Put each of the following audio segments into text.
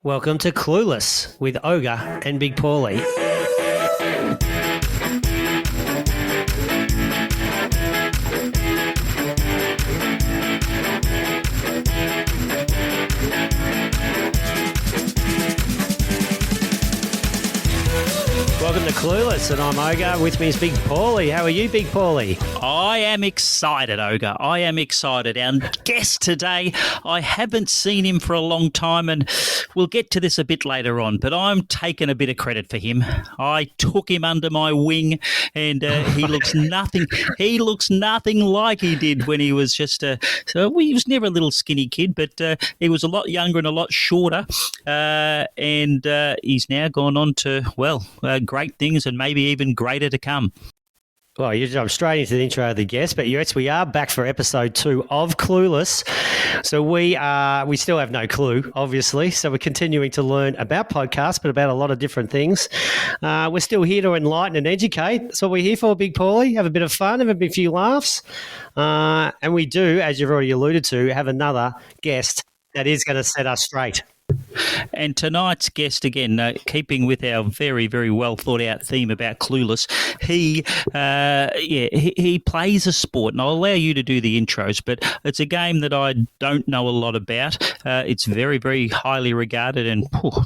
Welcome to Clueless with Ogre and Big Paulie. Welcome to Clueless, and I'm Ogre. With me is Big Paulie. How are you, Big Paulie? I am excited, Ogre. I am excited. Our guest today, I haven't seen him for a long time, and we'll get to this a bit later on, but I'm taking a bit of credit for him. I took him under my wing, and he looks nothing. He looks nothing like he did when he was just he was never a little skinny kid, but he was a lot younger and a lot shorter, and he's now gone on to, great things and maybe even greater to come. Well, you jump straight into the intro of the guest, but yes, we are back for episode 2 of Clueless. So we still have no clue, obviously. So we're continuing to learn about podcasts, but about a lot of different things. We're still here to enlighten and educate. That's what we're here for, Big Paulie. Have a bit of fun, have a few laughs. And we do, as you've already alluded to, have another guest that is going to set us straight. And tonight's guest, again, keeping with our very, very well thought out theme about Clueless, he plays a sport, and I'll allow you to do the intros, but it's a game that I don't know a lot about. It's very, very highly regarded, and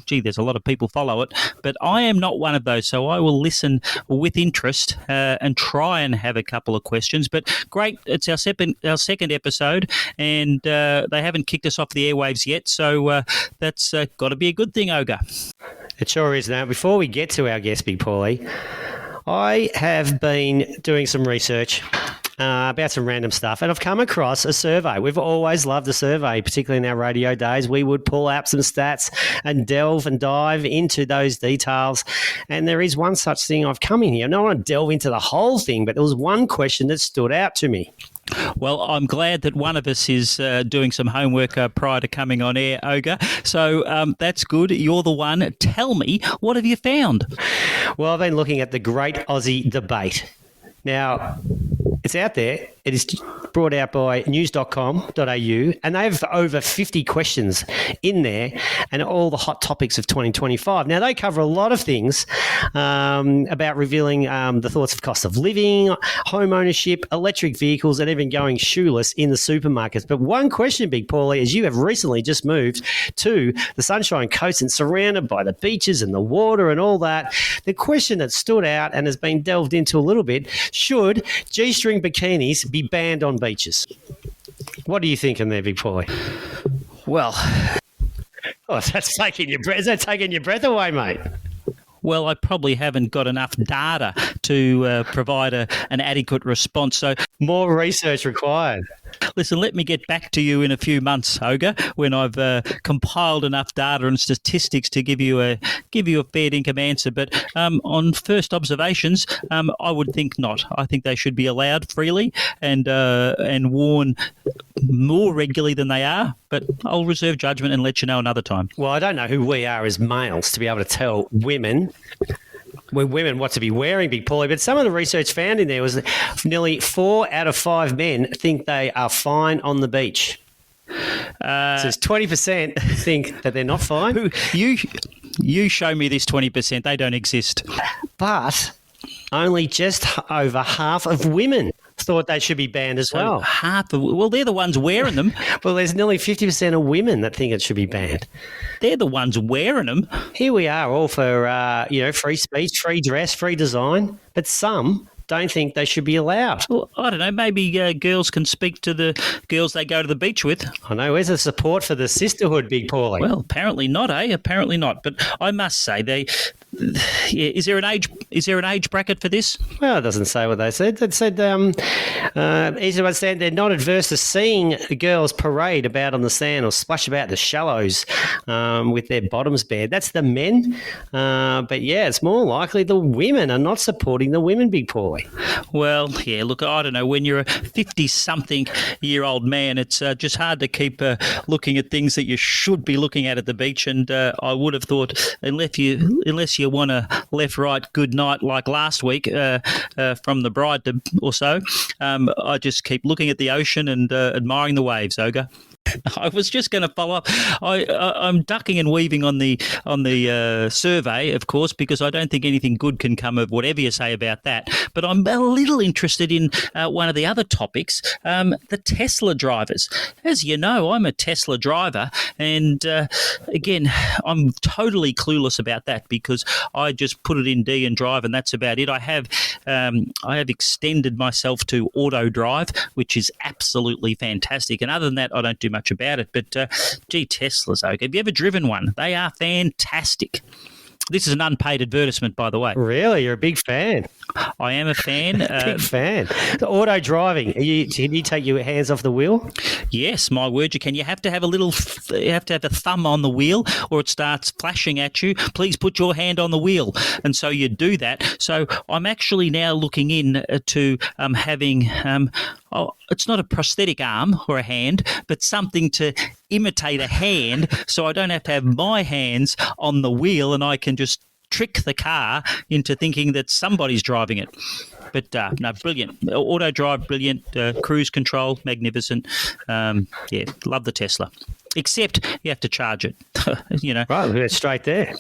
there's a lot of people follow it, but I am not one of those, so I will listen with interest and try and have a couple of questions. But great, it's our second episode, and they haven't kicked us off the airwaves yet, so that's got to be a good thing, Ogre. It sure is. Now, before we get to our guest, Big Paulie, I have been doing some research about some random stuff, and I've come across a survey. We've always loved a survey, particularly in our radio days. We would pull out some stats and delve and dive into those details, and there is one such thing. I've come in here. I don't want to delve into the whole thing, but there was one question that stood out to me. Well, I'm glad that one of us is doing some homework prior to coming on air, Ogre. So that's good. You're the one. Tell me, what have you found? Well, I've been looking at the Great Aussie Debate. Now, it's out there. It is brought out by news.com.au, and they have over 50 questions in there and all the hot topics of 2025. Now, they cover a lot of things about revealing the thoughts of cost of living, home ownership, electric vehicles, and even going shoeless in the supermarkets. But one question, Big Paulie, is you have recently just moved to the Sunshine Coast and surrounded by the beaches and the water and all that. The question that stood out and has been delved into a little bit, should G-string bikinis be banned on beaches? What are you thinking there, Big Paulie? Well, that's taking your breath. Is that taking your breath away, mate? Well, I probably haven't got enough data to provide an adequate response. So more research required. Listen, let me get back to you in a few months, Ogre, when I've compiled enough data and statistics to give you a fair dinkum answer. But on first observations, I would think not. I think they should be allowed freely and worn more regularly than they are. But I'll reserve judgment and let you know another time. Well, I don't know who we are as males to be able to tell women what to be wearing, Big Paulie, but some of the research found in there was that nearly 4 out of 5 men think they are fine on the beach. So 20% think that they're not fine. You show me this 20%. They don't exist. But only just over half of women thought they should be banned as well. They're the ones wearing them. Well, there's nearly 50% of women that think it should be banned. They're the ones wearing them. Here we are, all for free speech, free dress, free design, but some don't think they should be allowed. Well, I don't know. Maybe girls can speak to the girls they go to the beach with. I know. Where's the support for the sisterhood, Big Paulie? Well, apparently not, eh? Apparently not. But I must say, is there an age bracket for this? Well, it doesn't say what they said. It said, easy to understand, they're not adverse to seeing girls parade about on the sand or splash about the shallows with their bottoms bare. That's the men. But yeah, it's more likely the women are not supporting the women, Big Paulie. Well, yeah, look, I don't know. When you're a 50-something-year-old man, it's just hard to keep looking at things that you should be looking at the beach. And I would have thought, unless you want a left-right good night like last week from the bride or so, I just keep looking at the ocean and admiring the waves, Ogre. I was just going to follow up. I'm ducking and weaving on the survey, of course, because I don't think anything good can come of whatever you say about that. But I'm a little interested in one of the other topics, the Tesla drivers. As you know, I'm a Tesla driver, and again, I'm totally clueless about that because I just put it in D and drive, and that's about it. I have extended myself to auto drive, which is absolutely fantastic. And other than that, I don't do much about it. But gee, Teslas, okay. Have you ever driven one? They are fantastic. This is an unpaid advertisement, by the way. Really? You're a big fan. I am a fan. Big fan. The auto driving. Can you take your hands off the wheel? Yes, my word, you can. You have to have a thumb on the wheel, or it starts flashing at you. Please put your hand on the wheel, and so you do that. So I'm actually now looking in to having. It's not a prosthetic arm or a hand, but something to imitate a hand, so I don't have to have my hands on the wheel, and I can just trick the car into thinking that somebody's driving it. But no, brilliant. Auto drive, brilliant. Cruise control, magnificent. Yeah, love the Tesla. Except you have to charge it. Right, we're straight there.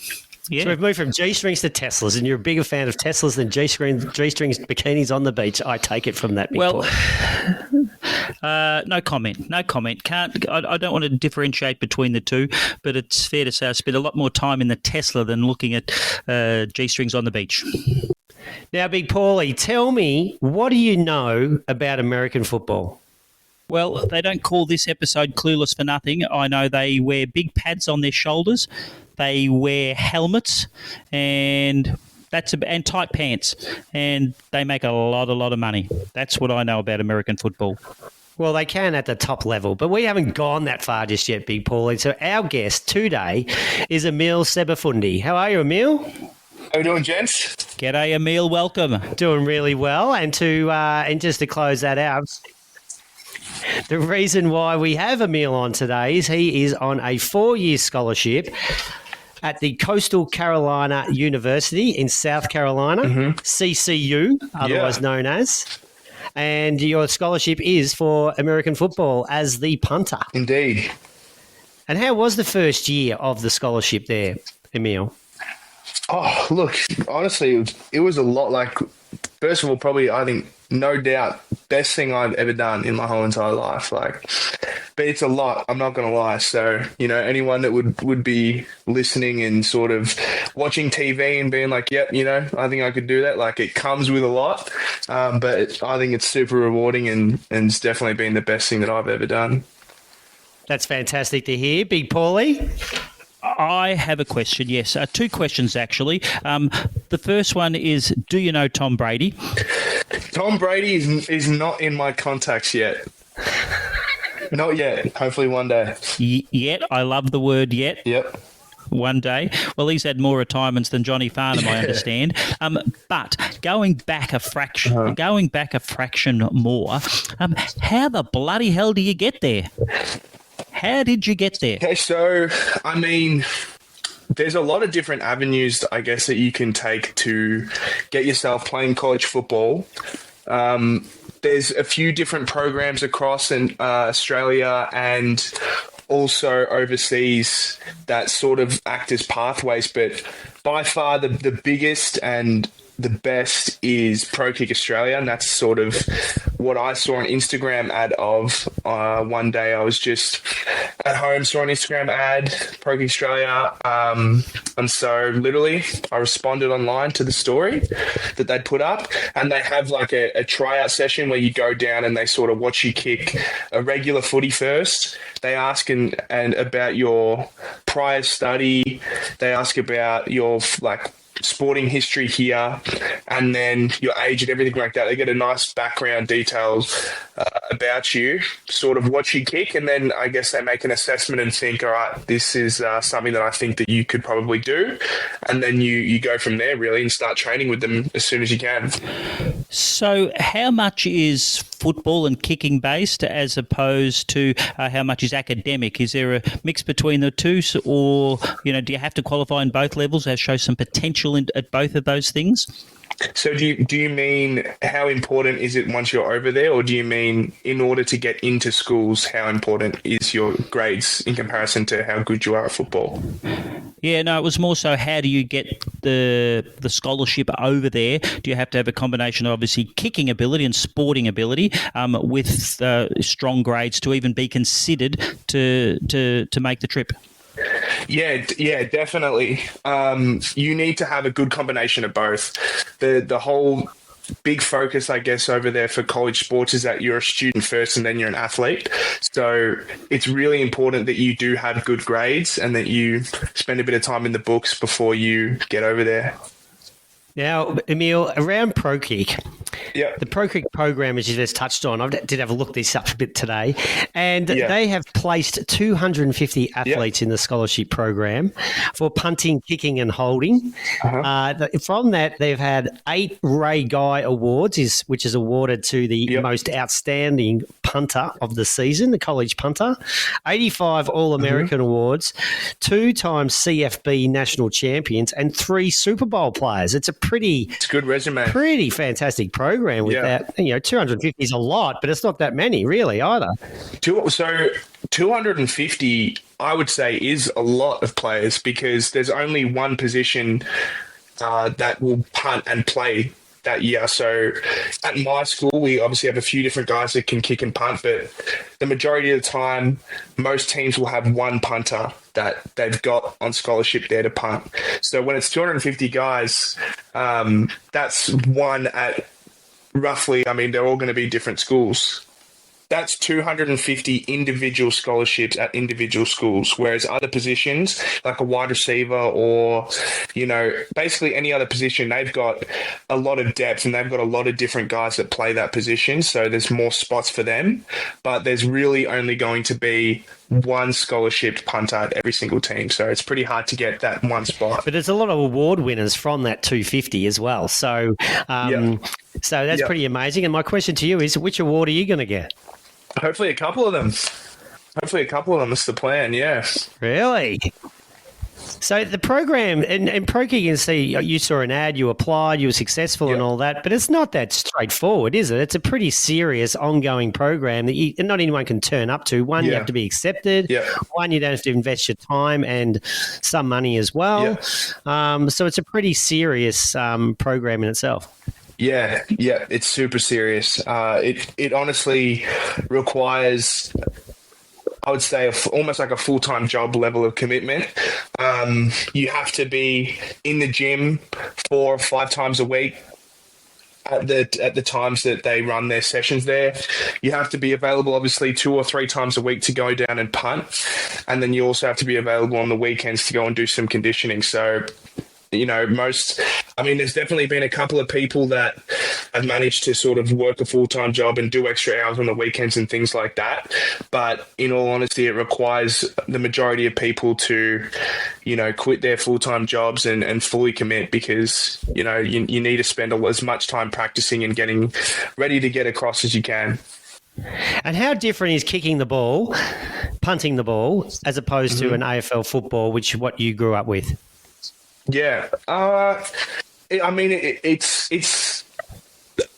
Yeah. So we've moved from G-strings to Teslas, and you're a bigger fan of Teslas than G-strings bikinis on the beach. I take it from that. Well, no comment. No comment. I don't want to differentiate between the two, but it's fair to say I spent a lot more time in the Tesla than looking at G-strings on the beach. Now, Big Paulie, tell me, what do you know about American football? Well, they don't call this episode Clueless for nothing. I know they wear big pads on their shoulders. They wear helmets and tight pants, and they make a lot of money. That's what I know about American football. Well, they can at the top level, but we haven't gone that far just yet, Big Paulie. So our guest today is Emile Sebafundi. How are you, Emile? How we doing, gents? G'day, Emile. Welcome. Doing really well. And just to close that out, the reason why we have Emile on today is he is on a 4-year scholarship at the Coastal Carolina University in South Carolina, CCU, otherwise known as. And your scholarship is for American football as the punter. Indeed. And how was the first year of the scholarship there, Emile? Oh, look, honestly, it was a lot like, first of all, probably, I think, no doubt, best thing I've ever done in my whole entire life. But it's a lot, I'm not going to lie. So, anyone that would be listening and sort of watching TV and being like, yep, I think I could do that. It comes with a lot. But I think it's super rewarding and it's definitely been the best thing that I've ever done. That's fantastic to hear. Big Paulie? I have a question, yes. 2 questions, actually. The first one is, do you know Tom Brady? Tom Brady is not in my contacts yet. Not yet. Hopefully one day. Yet. I love the word yet. Yep. One day. Well, he's had more retirements than Johnny Farnham, I understand. But going back a fraction more, how the bloody hell do you get there? How did you get there? Okay, so, there's a lot of different avenues, I guess, that you can take to get yourself playing college football. There's a few different programs across in Australia and also overseas that sort of act as pathways, but by far the biggest and the best is Prokick Australia, and that's sort of what I saw an Instagram ad of. One day I was just at home, saw an Instagram ad, Prokick Australia, and so literally I responded online to the story that they'd put up, and they have a tryout session where you go down and they sort of watch you kick a regular footy first. They ask and about your prior study, they ask about your sporting history here, and then your age and everything like that. They get a nice background details about you, sort of what you kick, and then I guess they make an assessment and think, all right, this is something that I think that you could probably do, and then you go from there really and start training with them as soon as you can. So how much is football and kicking based as opposed to how much is academic? Is there a mix between the two, or do you have to qualify in both levels, show some potential at both of those things? So do you mean how important is it once you're over there, or do you mean in order to get into schools, how important is your grades in comparison to how good you are at football? Yeah, no, it was more so how do you get the scholarship over there? Do you have to have a combination of obviously kicking ability and sporting ability with strong grades to even be considered to make the trip? Yeah, definitely. You need to have a good combination of both. The whole big focus, I guess, over there for college sports is that you're a student first and then you're an athlete. So it's really important that you do have good grades and that you spend a bit of time in the books before you get over there. Now, Emile, around Prokick, Yeah. the Prokick program, as you just touched on, I did have a look this up a bit today, and Yeah. they have placed 250 athletes in the scholarship program for punting, kicking, and holding. From that, they've had 8 Ray Guy Awards, which is awarded to the most outstanding punter of the season, the college punter, 85 All-American awards, 2 times CFB national champions, and 3 Super Bowl players. It's a It's a good resume. pretty fantastic program with that. 250 is a lot, but it's not that many really either. So 250, I would say, is a lot of players because there's only one position that will punt and play that year. So at my school, we obviously have a few different guys that can kick and punt, but the majority of the time, most teams will have one punter that they've got on scholarship there to punt. So when it's 250 guys, that's one at roughly, I mean, they're all going to be different schools. That's 250 individual scholarships at individual schools, whereas other positions, like a wide receiver or, basically any other position, they've got a lot of depth and they've got a lot of different guys that play that position, so there's more spots for them. But there's really only going to be one scholarship punter at every single team, so it's pretty hard to get that one spot. But there's a lot of award winners from that 250 as well. So, so that's pretty amazing. And my question to you is, which award are you going to get? Hopefully a couple of them. That's the plan, yeah. Really? So the program, and Prokick, you can see, you saw an ad, you applied, you were successful and all that, but it's not that straightforward, is it? It's a pretty serious ongoing program that not anyone can turn up to. One, you have to be accepted. One, you don't have to invest your time and some money as well. So it's a pretty serious program in itself. Yeah, it's super serious. It honestly requires, I would say, almost like a full-time job level of commitment. You have to be in the gym 4 or 5 times a week at the times that they run their sessions there. You have to be available, obviously, 2 or 3 times a week to go down and punt. And then you also have to be available on the weekends to go and do some conditioning. So, there's definitely been a couple of people that have managed to sort of work a full-time job and do extra hours on the weekends and things like that. But in all honesty, it requires the majority of people to, quit their full-time jobs and fully commit because, you need to spend as much time practicing and getting ready to get across as you can. And how different is kicking the ball, punting the ball, as opposed to an AFL football, which what you grew up with? Yeah, it's.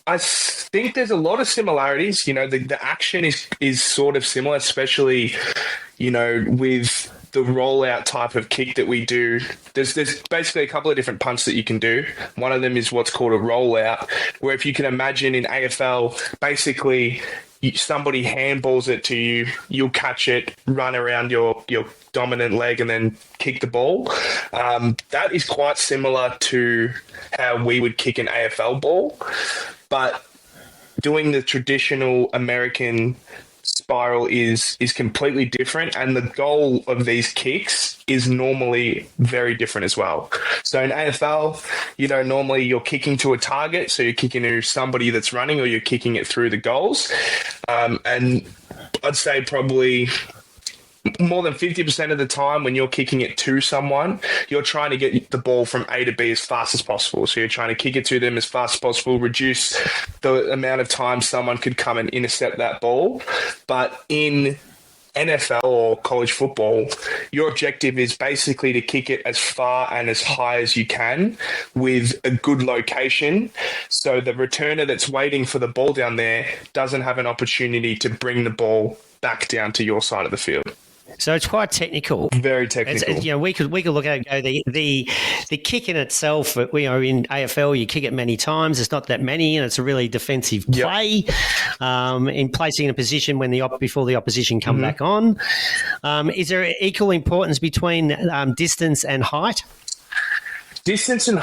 I think there's a lot of similarities. The action is sort of similar, especially, with the rollout type of kick that we do. There's basically a couple of different punts that you can do. One of them is what's called a rollout, where if you can imagine in AFL, basically somebody handballs it to you, you'll catch it, run around your dominant leg and then kick the ball. That is quite similar to how we would kick an AFL ball, but doing the traditional American spiral is completely different, and the goal of these kicks is normally very different as well. So in AFL, normally you're kicking to a target, so you're kicking to somebody that's running or you're kicking it through the goals. And I'd say probably more than 50% of the time when you're kicking it to someone, you're trying to get the ball from A to B as fast as possible. So you're trying to kick it to them as fast as possible, reduce the amount of time someone could come and intercept that ball. But in NFL or college football, your objective is basically to kick it as far and as high as you can with a good location, so the returner that's waiting for the ball down there doesn't have an opportunity to bring the ball back down to your side of the field. So it's quite technical. Very technical. We could look at it and go, the kick in itself, in AFL, you kick it many times. It's not that many, and it's a really defensive play in placing in a position when before the opposition come back on. Is there equal importance between distance and height? Distance and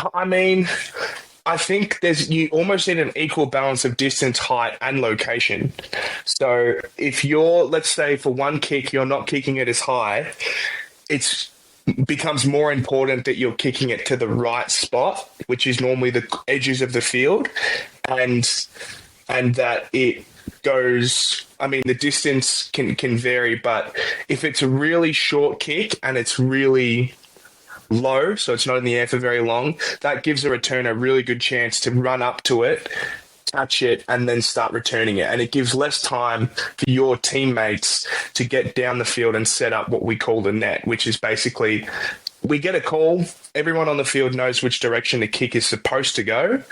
I think you almost need an equal balance of distance, height, and location. So if let's say for one kick, you're not kicking it as high, it becomes more important that you're kicking it to the right spot, which is normally the edges of the field, and that it goes. The distance can vary, but if it's a really short kick and it's really low, so it's not in the air for very long, that gives the returner a really good chance to run up to it, catch it, and then start returning it. And it gives less time for your teammates to get down the field and set up what we call the net, which is basically we get a call, everyone on the field knows which direction the kick is supposed to go,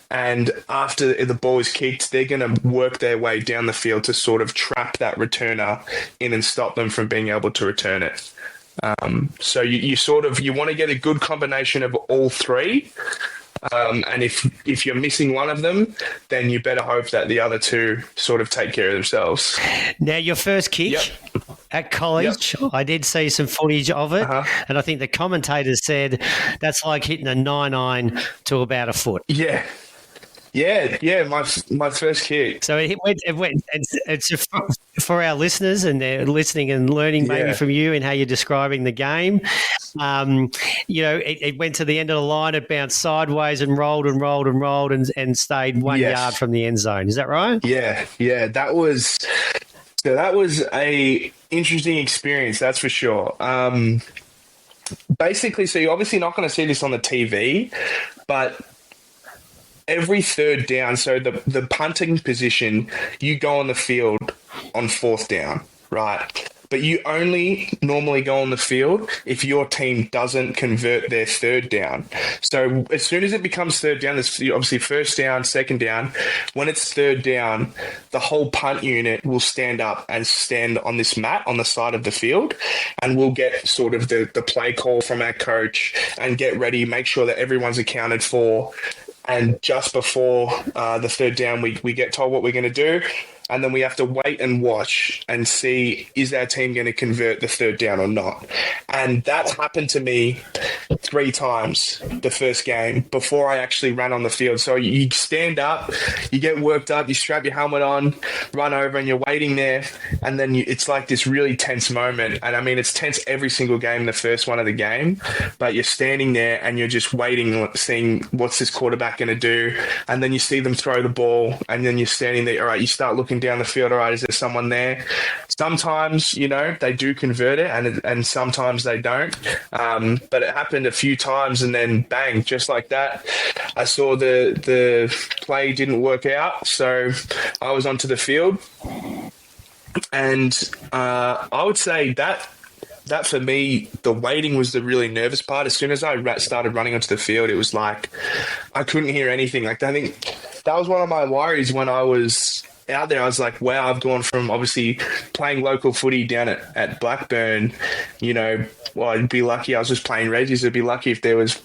and after the ball is kicked, they're going to work their way down the field to sort of trap that returner in and stop them from being able to return it. So you want to get a good combination of all three, and if you're missing one of them, then you better hope that the other two sort of take care of themselves. Now, your first kick at college, I did see some footage of it, and I think the commentators said that's like hitting a 9-iron to about a foot. Yeah, my first kick. So it went. It's for our listeners, and they're listening and learning maybe from you and how you're describing the game. It went to the end of the line, it bounced sideways and rolled and stayed 1 yard from the end zone. Is that right? Yeah. That was a interesting experience, that's for sure. Basically, so you're obviously not going to see this on the TV, but every third down, so the punting position, you go on the field on fourth down, right? But you only normally go on the field if your team doesn't convert their third down. So as soon as it becomes third down, there's obviously first down, second down. When it's third down, the whole punt unit will stand up and stand on this mat on the side of the field, and we'll get sort of the play call from our coach and get ready, make sure that everyone's accounted for. And just before the third down, we get told what we're going to do. And then we have to wait and watch and see, is our team going to convert the third down or not? And that happened to me 3 times the first game before I actually ran on the field. So you stand up, you get worked up, you strap your helmet on, run over, and you're waiting there. And then it's like this really tense moment. And it's tense every single game, the first one of the game. But you're standing there and you're just waiting, seeing what's this quarterback going to do. And then you see them throw the ball, and then you're standing there. All right, you start looking down the field. All right, is there someone there? Sometimes, they do convert it, and sometimes they don't. But it happened a few times, and then bang, just like that, I saw the play didn't work out, so I was onto the field. And I would say that for me, the waiting was the really nervous part. As soon as I started running onto the field, it was like I couldn't hear anything. Like, I think that was one of my worries when I was out there. I was like, wow, I've gone from obviously playing local footy down at Blackburn, I'd be lucky. I was just playing Reggies. I'd be lucky if there was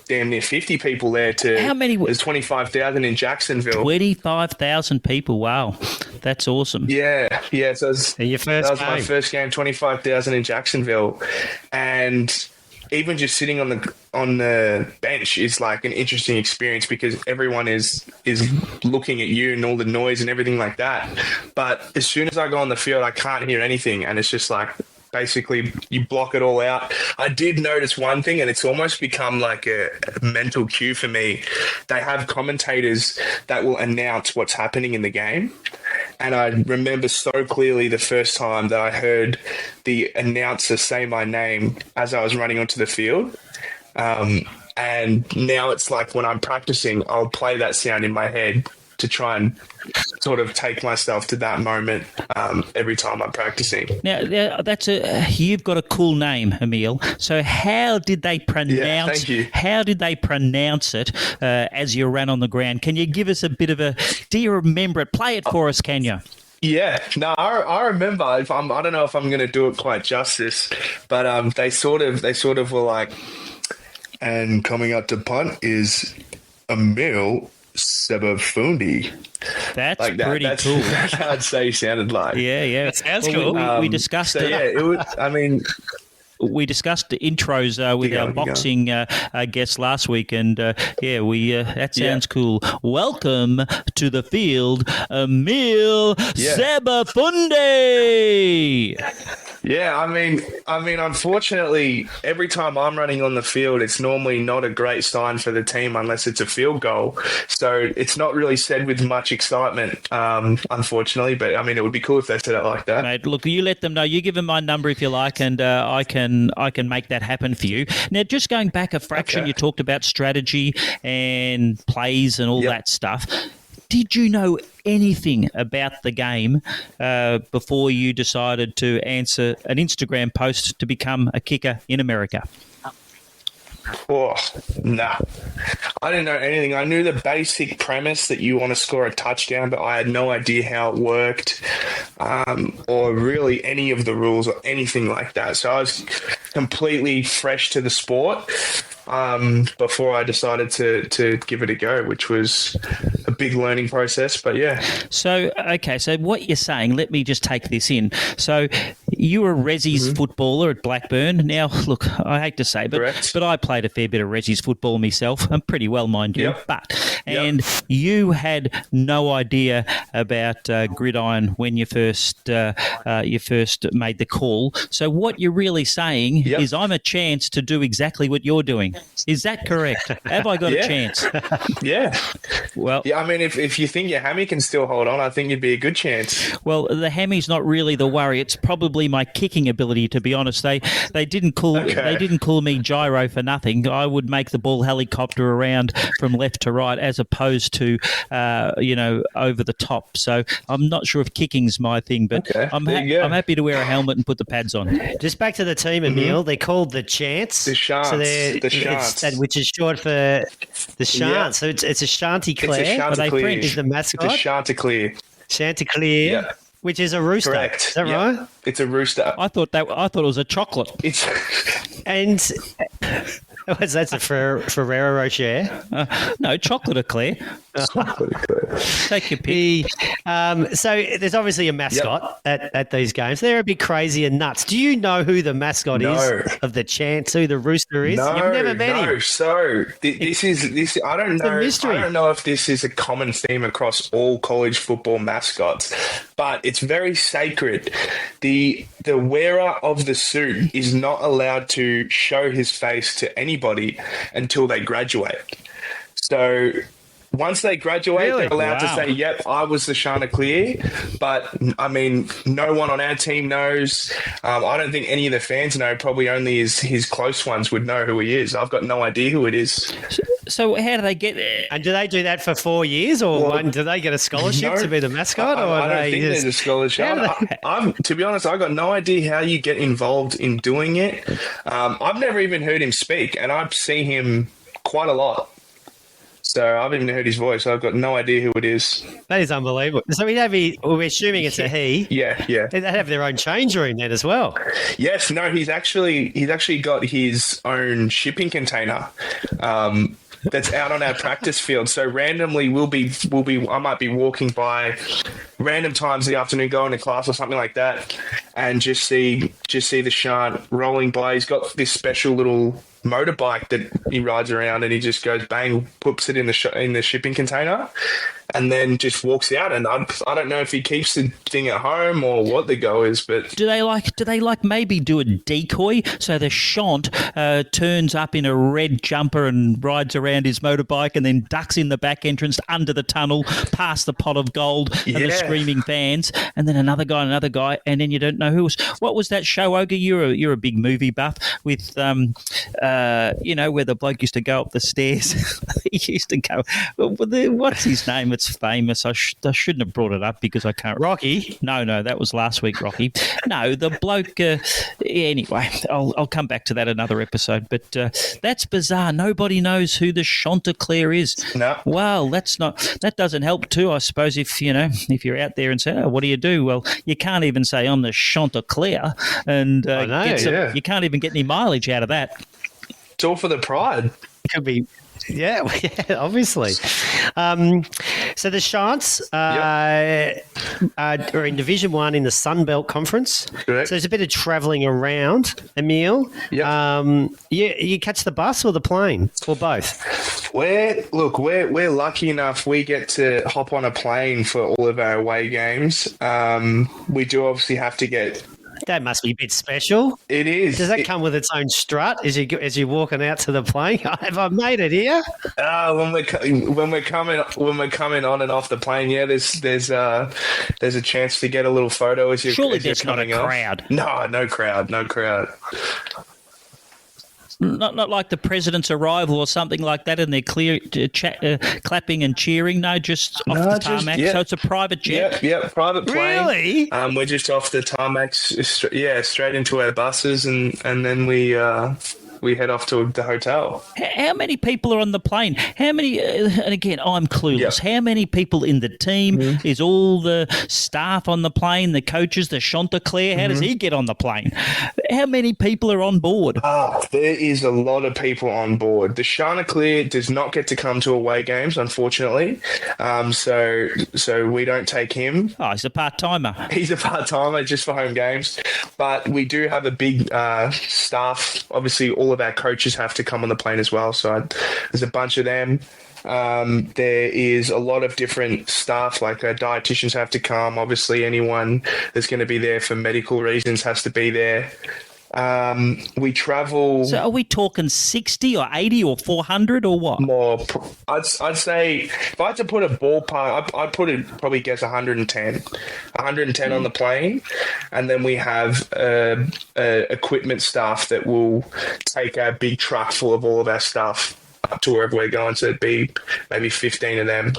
damn near 50 people there How many? There's 25,000 in Jacksonville. 25,000 people. Wow. That's awesome. Yeah. So that was my first game, 25,000 in Jacksonville. And even just sitting on the bench is like an interesting experience because everyone is looking at you and all the noise and everything like that. But as soon as I go on the field, I can't hear anything, and it's just like basically you block it all out. I did notice one thing, and it's almost become like a mental cue for me. They have commentators that will announce what's happening in the game. And I remember so clearly the first time that I heard the announcer say my name as I was running onto the field. And now it's like when I'm practicing, I'll play that sound in my head to try and sort of take myself to that moment every time I'm practicing. Now, you've got a cool name, Emile. So how did they pronounce? Thank you. How did they pronounce it as you ran on the ground? Can you give us a bit of a? Do you remember it? Play it for us, can you? Yeah, no, I remember. I don't know if I'm going to do it quite justice, but they sort of were like, and coming up to punt is Emile Sebafundi. That's like that. pretty That's, cool. That's how I'd say he sounded like. Yeah, it sounds cool. We discussed so it. yeah, it was. I mean. We discussed the intros with our boxing guests last week, and that sounds cool. Welcome to the field, Emile Sebafundi. Yeah, I mean, unfortunately, every time I'm running on the field, it's normally not a great sign for the team unless it's a field goal. So it's not really said with much excitement, unfortunately. But I mean, it would be cool if they said it like that. Mate, look, you let them know. You give them my number if you like, and I can make that happen for you. Now, just going back a fraction, You talked about strategy and plays and all that stuff. Did you know anything about the game before you decided to answer an Instagram post to become a kicker in America? Oh, nah. I didn't know anything. I knew the basic premise that you want to score a touchdown, but I had no idea how it worked or really any of the rules or anything like that. So I was completely fresh to the sport before I decided to give it a go, which was a big learning process. But yeah. So, okay, so what you're saying, let me just take this in. So you were a Resi's footballer at Blackburn. Now, look, I hate to say, but I played a fair bit of Resi's football myself. I'm pretty well, mind you. And you had no idea about gridiron when you first made the call. So what you're really saying is I'm a chance to do exactly what you're doing. Is that correct? Have I got a chance? Yeah. Well, I mean, if you think your hammy can still hold on, I think you'd be a good chance. Well, the hammy's not really the worry. It's probably my kicking ability, to be honest. They didn't call me gyro for nothing. I would make the ball helicopter around from left to right as opposed to over the top. So I'm not sure if kicking's my thing, but I'm happy to wear a helmet and put the pads on. Just back to the team, Emile. They're called the Chants. The Chants. So the Chants. which is short for the Chants. So it's a Chanticleer. It's a Chanticleer. Is the mascot? It's a Chanticleer. Chanticleer. Yeah. Which is a rooster. Correct. Is that right? It's a rooster. I thought it was a chocolate. And that's a Ferrero Rocher. No, chocolate Eclair. Take your pick. So there's obviously a mascot at these games. They're a bit crazy and nuts. Do you know who the mascot is of the Chants? Who the rooster is? No, you've never met him. So this. I don't know. I don't know if this is a common theme across all college football mascots, but it's very sacred. The wearer of the suit is not allowed to show his face to anybody until they graduate. So once they graduate, they're allowed to say, yep, I was the Chanticleer. But, I mean, no one on our team knows. I don't think any of the fans know. Probably only his close ones would know who he is. I've got no idea who it is. So how do they get there? And do they do that for 4 years? Or do they get a scholarship to be the mascot? I don't think there's a scholarship. To be honest, I've got no idea how you get involved in doing it. I've never even heard him speak, and I've seen him quite a lot. So I haven't even heard his voice. I've got no idea who it is. That is unbelievable. So we're assuming it's a he. Yeah. They have their own change room then as well. Yes, no, he's actually got his own shipping container. That's out on our practice field. So randomly I might be walking by random times in the afternoon, going to class or something like that, and just see the Shant rolling by. He's got this special little motorbike that he rides around, and he just goes bang, puts it in the shipping container, and then just walks out. And I don't know if he keeps the thing at home or what the go is, but do they maybe do a decoy so the Shant turns up in a red jumper and rides around his motorbike and then ducks in the back entrance under the tunnel past the pot of gold and the screaming fans, and then another guy, and then you don't know who was. What was that show, Ogre? You're a big movie buff with where the bloke used to go up the stairs. He used to go. What's his name? it's famous. I shouldn't have brought it up because I can't. Rocky? No, that was last week, Rocky. No, the bloke. Anyway, I'll come back to that another episode. But that's bizarre. Nobody knows who the Chanticleer is. No. Well, that doesn't help too, I suppose. If you're out there and say, "Oh, what do you do?" Well, you can't even say I'm the Chanticleer, and you can't even get any mileage out of that. It's all for the pride. It could be. Yeah, obviously. So the Chants are in Division 1 in the Sunbelt Conference. Correct. So there's a bit of travelling around. Emile, you catch the bus or the plane or both? We're lucky enough we get to hop on a plane for all of our away games. We do obviously have to get. That must be a bit special. It is. Does that come with its own strut as you're walking out to the plane? Have I made it here? When we're coming on and off the plane, there's a chance to get a little photo as you're surely as you're there's not a off. crowd. No crowd. Not like the president's arrival or something like that, and they're clear clapping and cheering. No, just off the tarmac. So it's a private jet. Yeah, private plane. Really? We're just off the tarmac. Straight into our buses, and then we head off to the hotel. How many people are on the plane? How many? And again, I'm clueless. Yeah. How many people in the team? Mm-hmm. Is all the staff on the plane? The coaches, the Chanticleer? How does he get on the plane? How many people are on board? There is a lot of people on board. The Chanticleer does not get to come to away games, unfortunately. So we don't take him. Oh, he's a part-timer. He's a part-timer just for home games. But we do have a big staff. Obviously, all of our coaches have to come on the plane as well. So there's a bunch of them. There is a lot of different staff, like dietitians have to come. Obviously, anyone that's going to be there for medical reasons has to be there. We travel. So are we talking 60 or 80 or 400 or what? More. I'd say if I had to put a ballpark, I'd probably guess 110. 110 on the plane. And then we have equipment staff that will take a big truck full of all of our stuff up to wherever we're going. So it'd be maybe 15 of them.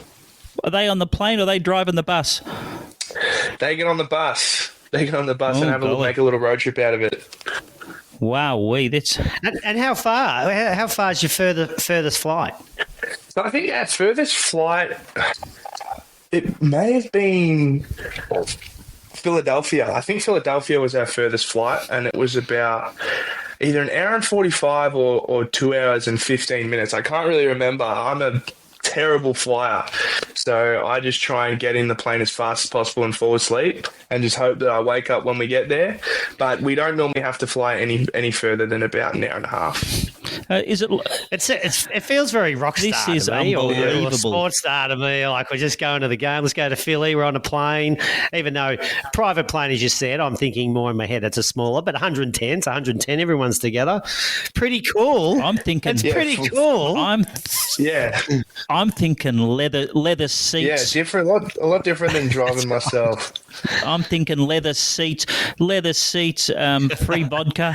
Are they on the plane or are they driving the bus? They get on the bus. And have make a little road trip out of it. Wow, that's... And how far? How far is your furthest flight? So I think our furthest flight, it may have been Philadelphia. I think Philadelphia was our furthest flight, and it was about either an hour and 45 or 2 hours and 15 minutes. I can't really remember. I'm a terrible flyer, so I just try and get in the plane as fast as possible and fall asleep and just hope that I wake up when we get there. But we don't normally have to fly any further than about an hour and a half. Is it? It feels very rock star. This is to me, unbelievable. Or sports star to me. Like we're just going to the game. Let's go to Philly. We're on a plane. Even though private plane, as you said, I'm thinking more in my head. It's a smaller, but 110. It's 110. Everyone's together. Pretty cool. I'm thinking it's pretty cool. I'm thinking leather seats. Yeah, different. A lot different than driving myself. I'm thinking leather seats, free vodka,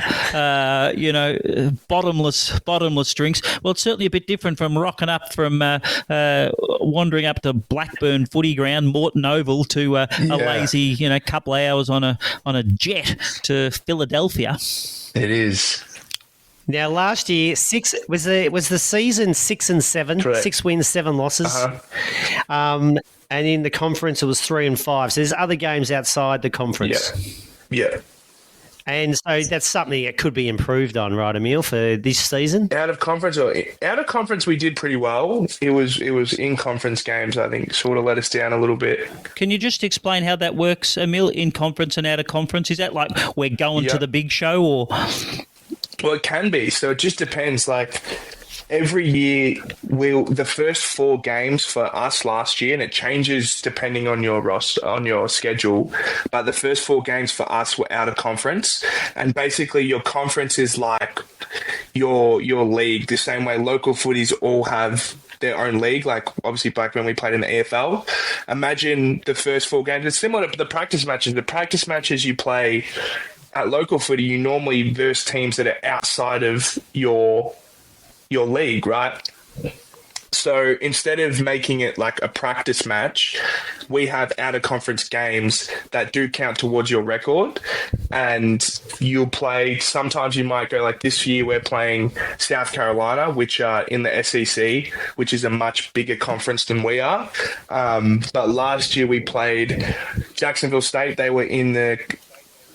bottomless drinks. Well, it's certainly a bit different from rocking up from wandering up to Blackburn Footy Ground, Morton Oval, to a lazy, couple of hours on a jet to Philadelphia. It is. Now, last year, was the season 6 and 7, Correct. 6 wins, 7 losses. Uh-huh. And in the conference, it was 3 and 5. So there's other games outside the conference. Yeah. And so that's something that could be improved on, right, Emile, for this season? Out of conference, we did pretty well. It was in conference games, I think, sort of let us down a little bit. Can you just explain how that works, Emile, in conference and out of conference? Is that like we're going to the big show or? Well, it can be. So it just depends. Like every year, the first 4 games for us last year, and it changes depending on your schedule. But the first 4 games for us were out of conference, and basically your conference is like your league. The same way local footies all have their own league, like obviously back when we played in the AFL. Imagine the first 4 games. It's similar to the practice matches. The practice matches you play at local footy, you normally verse teams that are outside of your league, right? So instead of making it like a practice match, we have out-of-conference games that do count towards your record. And you'll play, sometimes you might go like this year we're playing South Carolina, which are in the SEC, which is a much bigger conference than we are. But last year we played Jacksonville State. They were in the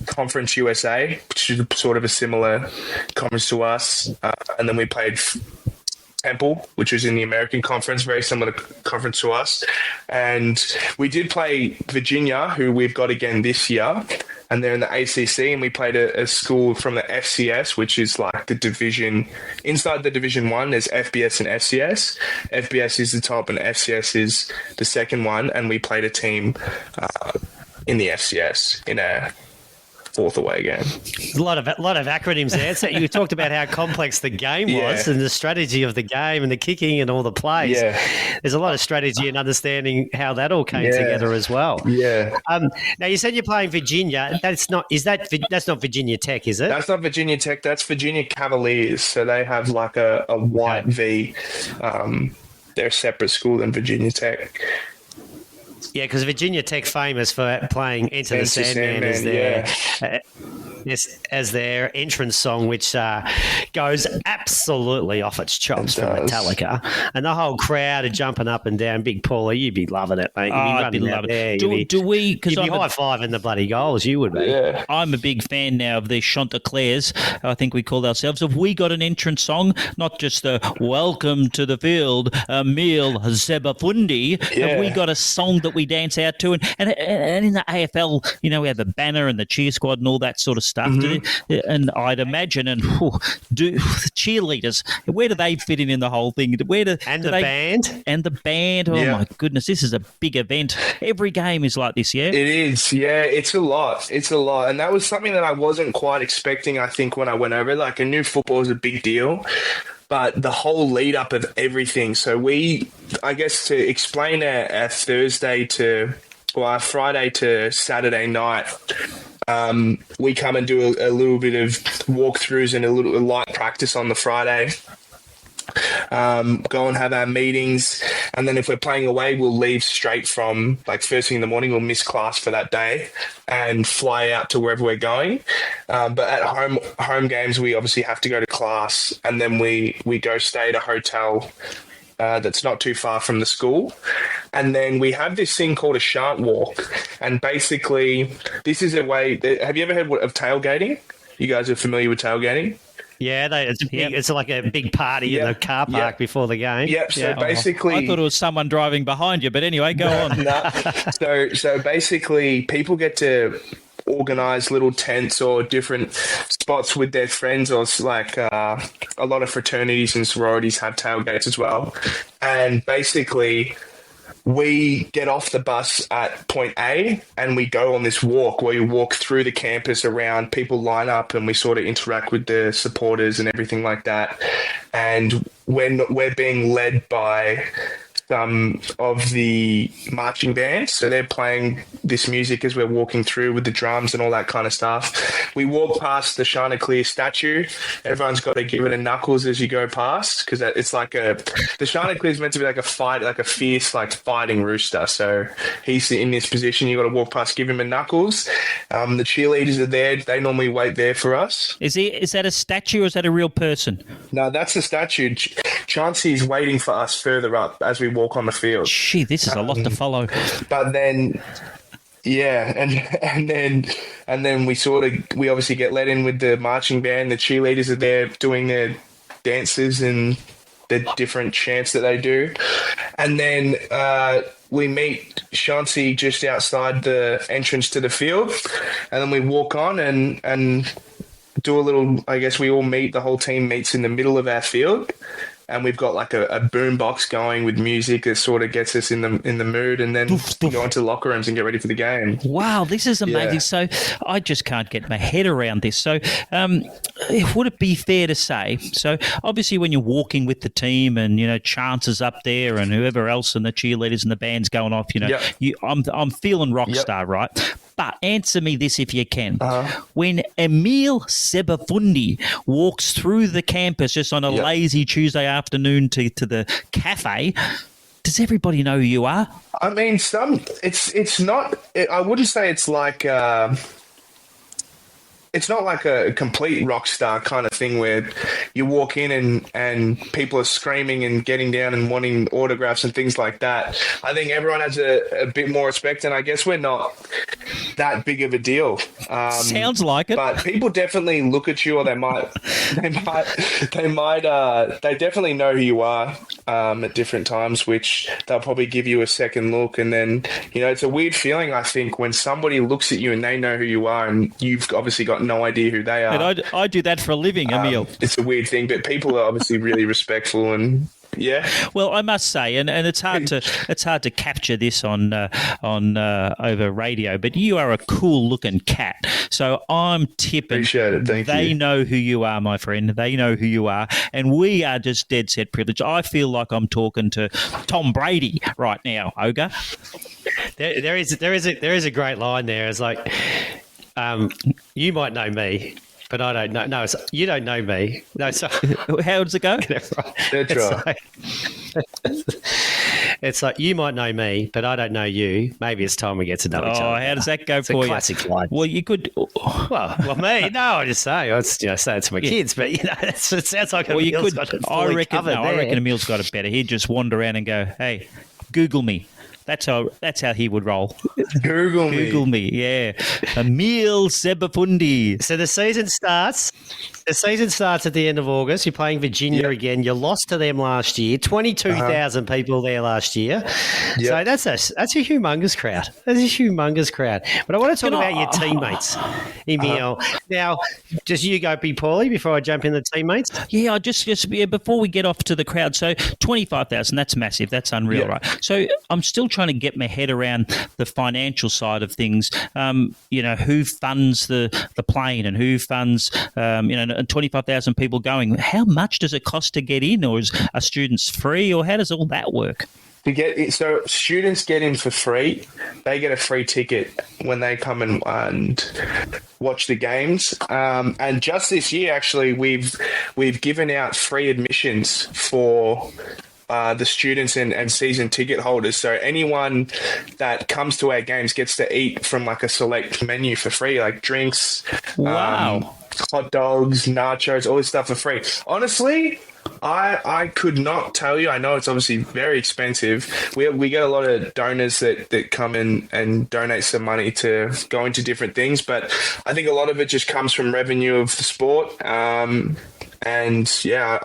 Conference USA, which is sort of a similar conference to us. And then we played Temple, which was in the American Conference, very similar conference to us. And we did play Virginia, who we've got again this year, and they're in the ACC, and we played a school from the FCS, which is like the division. Inside the Division 1, there's FBS and FCS. FBS is the top, and FCS is the second one, and we played a team in the FCS in a fourth away game. A lot of acronyms there. So you talked about how complex the game was and the strategy of the game and the kicking and all the plays. Yeah. There's a lot of strategy and understanding how that all came together as well. Yeah. Now you said you're playing Virginia. That's not Virginia Tech, is it? That's not Virginia Tech. That's Virginia Cavaliers. So they have like a white V. They're a separate school than Virginia Tech. Yeah, because Virginia Tech famous for playing Enter the Sandman as their entrance song, which goes absolutely off its chops from Metallica. And the whole crowd are jumping up and down. Big Paulie, you'd be loving it, mate. I'd be loving it. You'd be high-fiving the bloody goals, you would be. Yeah. I'm a big fan now of the Chanticleers, I think we called ourselves. Have we got an entrance song? Not just the Welcome to the Field, Emile Sebafundi. Yeah. Have we got a song that we dance out to? And in the AFL, we have the banner and the cheer squad and all that sort of stuff. And I'd imagine, do cheerleaders, where do they fit in the whole thing? Band? And the band. Oh, my goodness, this is a big event. Every game is like this, yeah? It is, yeah. It's a lot. And that was something that I wasn't quite expecting, I think, when I went over. Like, I knew football was a big deal. But the whole lead up of everything. So I guess to explain our Friday to Saturday night, we come and do a little bit of walkthroughs and a light practice on the Friday. Go and have our meetings, and then if we're playing away, we'll leave straight from like first thing in the morning. We'll miss class for that day and fly out to wherever we're going. But at home games, we obviously have to go to class, and then we go stay at a hotel that's not too far from the school. And then we have this thing called a shan't walk. And basically, this is a way... Have you ever heard of tailgating? You guys are familiar with tailgating? Yeah, it's like a big party in the car park before the game. Yep, so basically... I thought it was someone driving behind you, but anyway, go on. No. So basically, people get to organise little tents or different spots with their friends, or like a lot of fraternities and sororities have tailgates as well. And basically, we get off the bus at point A and we go on this walk where you walk through the campus around, people line up and we sort of interact with the supporters and everything like that. And when we're being led by some of the marching bands, so they're playing this music as we're walking through with the drums and all that kind of stuff. We walk past the Chanticleer statue. Everyone's got to give it a knuckles as you go past, because it's like the Chanticleer is meant to be like a fierce, like fighting rooster. So he's in this position. You got to walk past, give him a knuckles. The cheerleaders are there. They normally wait there for us. Is that a statue or is that a real person? No, that's a statue. Chauncey's waiting for us further up as we walk on the field. Gee, this is a lot to follow. But then, yeah, and then we obviously get let in with the marching band. The cheerleaders are there doing their dances and the different chants that they do, and then we meet Chauncey just outside the entrance to the field, and then we walk on and do a little. I guess we all meet. The whole team meets in the middle of our field. And we've got like a boom box going with music that sort of gets us in the mood, and then go into locker rooms and get ready for the game. Wow, this is amazing. Yeah. So I just can't get my head around this. So would it be fair to say, so obviously when you're walking with the team and, Chances up there and whoever else and the cheerleaders and the band's going off, I'm feeling rock star, right? But answer me this if you can. When Emile Sebafundi walks through the campus just on a lazy Tuesday afternoon to the cafe, does everybody know who you are? I mean, it's not. I wouldn't say it's like. It's not like a complete rock star kind of thing where you walk in and people are screaming and getting down and wanting autographs and things like that. I think everyone has a bit more respect, and I guess we're not that big of a deal. Sounds like it. But people definitely look at you, or they definitely know who you are at different times, which they'll probably give you a second look. And then, it's a weird feeling, I think, when somebody looks at you and they know who you are and you've obviously got no idea who they are. And I do that for a living, Emile. It's a weird thing, but people are obviously really respectful and yeah. Well, I must say, and it's hard to capture this on over radio, but you are a cool looking cat. So I'm tipping. Appreciate it. Thank you. They know who you are, my friend. They know who you are, and we are just dead set privileged. I feel like I'm talking to Tom Brady right now, Oga. There is a great line there. It's like, you might know me, but I don't know. No, you don't know me. No, so how does it go? That's right. It's like, you might know me, but I don't know you. Maybe it's time we get to know each other. Oh, how does that go it's for a you? classic line. Well, you could. Well, me? No, I just say. I say it to my kids, but it sounds like Emile's got it fully covered there. I reckon Emile's got it better. He'd just wander around and go, "Hey, Google me." That's how he would roll. Google me, yeah. Emile Sebafundi. So the season starts. The season starts at the end of August. You're playing Virginia again. You lost to them last year. 22,000 people there last year. So that's a humongous crowd. That's a humongous crowd. But I want to talk about your teammates, Emile. Now, just you go, Big Paulie, before I jump in the teammates. Yeah, I just before we get off to the crowd. So 25,000. That's massive. That's unreal, right? So I'm still trying to get my head around the financial side of things. Who funds the plane and who funds, and 25,000 people going. How much does it cost to get in, or are students free, or how does all that work? So students get in for free. They get a free ticket when they come and watch the games. And just this year, actually, we've given out free admissions for the students and season ticket holders. So anyone that comes to our games gets to eat from like a select menu for free, like drinks, hot dogs, nachos, all this stuff for free. Honestly, I could not tell you. I know it's obviously very expensive. We get a lot of donors that come in and donate some money to go into different things, but I think a lot of it just comes from revenue of the sport. And yeah,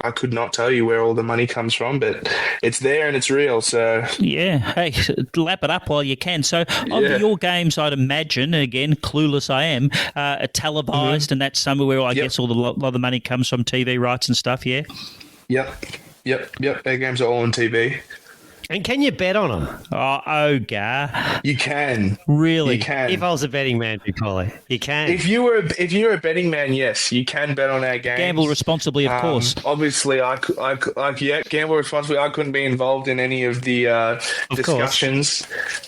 I could not tell you where all the money comes from, but it's there and it's real. So yeah, hey, lap it up while you can. So on your games, I'd imagine, again, clueless I am, are televised, and that's somewhere where I guess a lot of the money comes from TV rights and stuff. Yeah. Yep. Their games are all on TV. And can you bet on them? Oh, Oga. You can. Really? You can. If I was a betting man, Paulie, you can. If you're a betting man, yes, you can bet on our games. Gamble responsibly, of course. Obviously, I gamble responsibly. I couldn't be involved in any of the discussions,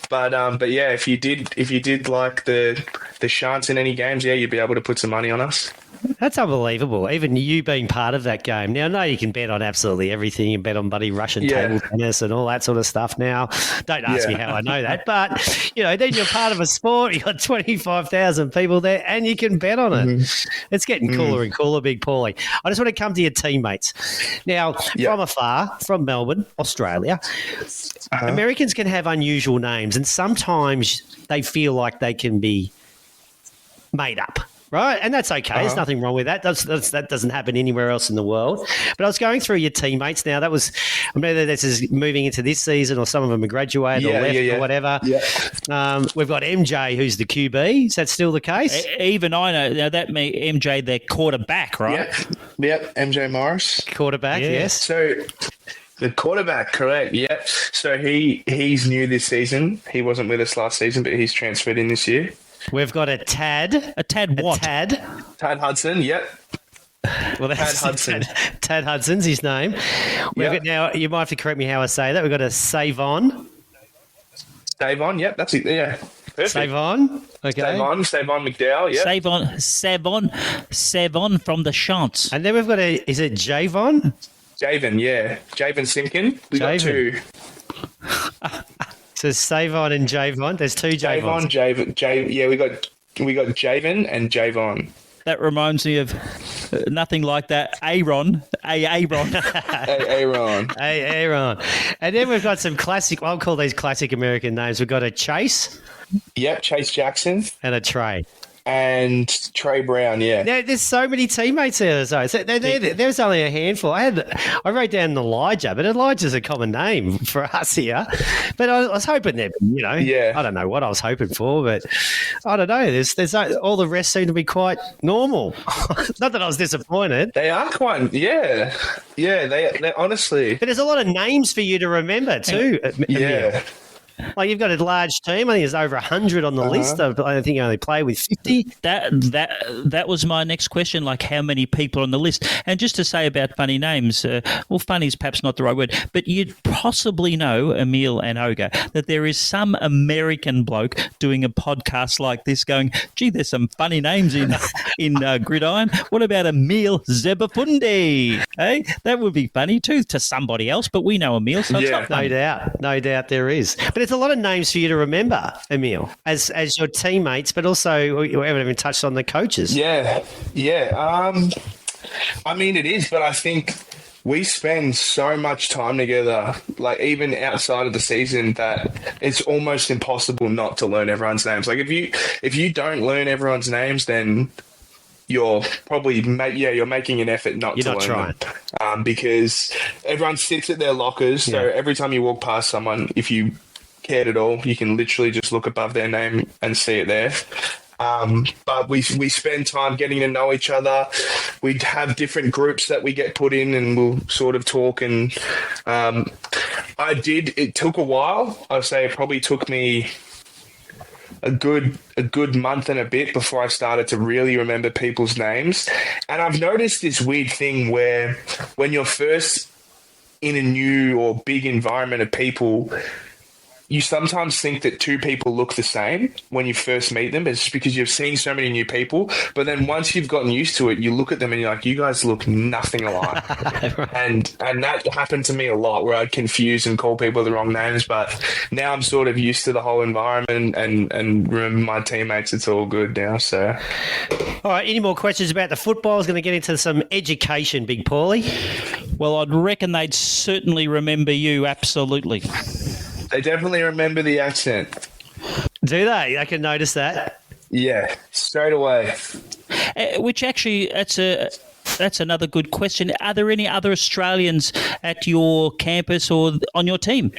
but yeah, if you did like the chance in any games, yeah, you'd be able to put some money on us. That's unbelievable. Even you being part of that game. Now, I know you can bet on absolutely everything. You bet on bloody Russian table tennis and all that sort of stuff now. Don't ask me how I know that. But, then you're part of a sport. You've got 25,000 people there and you can bet on it. It's getting cooler and cooler, Big Paulie. I just want to come to your teammates. Now, from afar, from Melbourne, Australia, Americans can have unusual names and sometimes they feel like they can be made up. Right, and that's okay. There's nothing wrong with that. That doesn't happen anywhere else in the world. But I was going through your teammates now. That was, whether this is moving into this season or some of them have graduated or left or whatever. Yeah. We've got MJ, who's the QB. Is that still the case? Even I know. Now, that means MJ, their quarterback, right? Yep. MJ Morris. Quarterback, yes. So the quarterback, correct, yeah. So he's new this season. He wasn't with us last season, but he's transferred in this year. We've got a Tad. A Tad what? Tad Hudson, yep. Well, that's Tad Hudson. Tad Hudson's his name. We've got, now, you might have to correct me how I say that. We've got a Savon. Savon, yep, that's it. Yeah, Perfect. Savon. Okay. Savon McDowell, yeah. Savon from the Chants. And then we've got is it Javon? Javen, yeah. Javen Simpkin. We got two. So Savon and Javon. There's two Javons. Javon, yeah, we got Javen and Javon. That reminds me of nothing like that. Aaron. Aaron. Aaron. And then we've got some classic, I'll call these classic American names. We've got a Chase. Yep, Chase Jackson. And a Trey. And Trey Brown, yeah. There's so many teammates there. So there's only a handful. I wrote down Elijah, but Elijah's a common name for us here. But I was hoping that, I don't know what I was hoping for, but I don't know. There's all the rest seem to be quite normal. Not that I was disappointed. They are quite, yeah. Yeah, they honestly. But there's a lot of names for you to remember too. Yeah. Like you've got a large team. I think there's over 100 on the list. I think you only play with 50. That was my next question. Like how many people are on the list? And just to say about funny names, funny is perhaps not the right word, but you'd possibly know, Emile and Oga, that there is some American bloke doing a podcast like this, going, "Gee, there's some funny names in Gridiron. What about Emile Sebafundi? Hey, that would be funny too to somebody else, but we know Emile, so it's not funny. No doubt there is. But it's a lot of names for you to remember, Emile, as your teammates, but also we haven't even touched on the coaches. Yeah. I mean, it is, but I think we spend so much time together, like even outside of the season, that it's almost impossible not to learn everyone's names. Like if you don't learn everyone's names, then you're probably you're making an effort not to learn them, because everyone sits at their lockers. So every time you walk past someone, if you cared at all, you can literally just look above their name and see it there. But we spend time getting to know each other. We have different groups that we get put in, and we'll sort of talk. And it took a while. I'd say it probably took me a good month and a bit before I started to really remember people's names. And I've noticed this weird thing where when you're first in a new or big environment of people, you sometimes think that two people look the same when you first meet them. It's just because you've seen so many new people. But then once you've gotten used to it, you look at them and you're like, you guys look nothing alike. and that happened to me a lot, where I'd confuse and call people the wrong names. But now I'm sort of used to the whole environment and remember my teammates. It's all good now. So, all right, any more questions about the football? I was going to get into some education, Big Paulie. Well, I'd reckon they'd certainly remember you, absolutely. They definitely remember the accent. Do they? I can notice that. Yeah, straight away. Which actually, that's another good question. Are there any other Australians at your campus or on your team?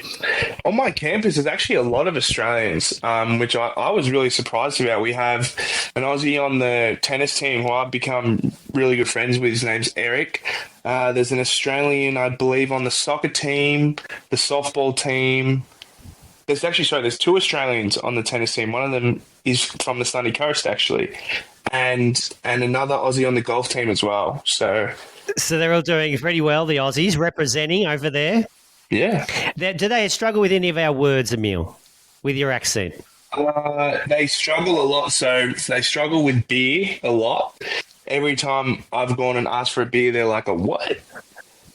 On my campus, there's actually a lot of Australians, which I was really surprised about. We have an Aussie on the tennis team who I've become really good friends with. His name's Eric. There's an Australian, I believe, on the soccer team, the softball team. There's two Australians on the tennis team. One of them is from the Sunny Coast, actually, and another Aussie on the golf team as well. So they're all doing pretty well, the Aussies, representing over there. Yeah. Do they struggle with any of our words, Emile, with your accent? They struggle a lot. So they struggle with beer a lot. Every time I've gone and asked for a beer, they're like, a what?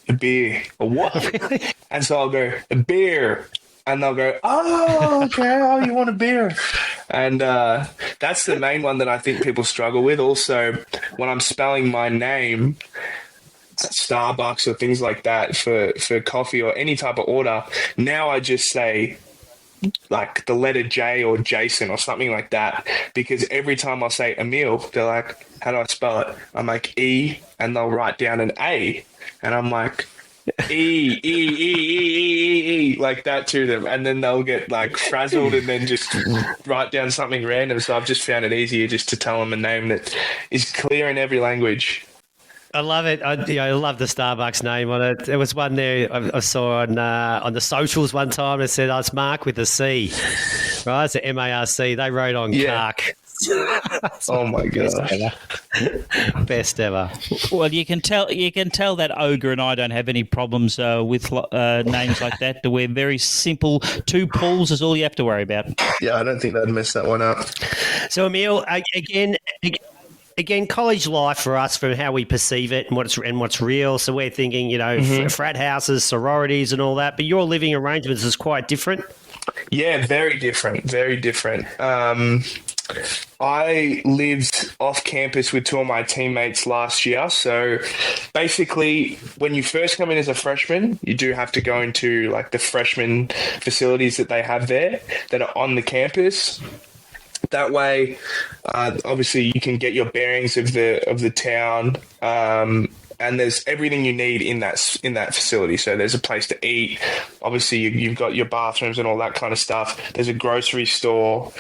A beer. A what? Really? And so I'll go, a beer. And they'll go, oh, okay, oh, you want a beer? And that's the main one that I think people struggle with. Also, when I'm spelling my name at Starbucks or things like that for coffee or any type of order, now I just say like the letter J or Jason or something like that, because every time I say Emile, they're like, how do I spell it? I'm like E, and they'll write down an A, and I'm like, E, like that to them, and then they'll get like frazzled and then just write down something random. So I've just found it easier just to tell them a name that is clear in every language. I love it. I love the Starbucks name on it. There was one there I saw on the socials one time. It said, "Oh, it's Mark with a C," right? It's a MARC. They wrote on Kark. Oh my Best gosh. ever. Best ever. Well, you can tell that Ogre and I don't have any problems with names like that. We're very simple. 2 Pauls is all you have to worry about. Yeah, I don't think they'd mess that one up. So, Emile, again, college life for us, from how we perceive it and what's real. So we're thinking, frat houses, sororities, and all that. But your living arrangements is quite different. Yeah, very different. Very different. I lived off campus with 2 of my teammates last year. So basically, when you first come in as a freshman, you do have to go into like the freshman facilities that they have there that are on the campus. That way, obviously, you can get your bearings of the town, and there's everything you need in that facility. So there's a place to eat. Obviously, you've got your bathrooms and all that kind of stuff. There's a grocery store.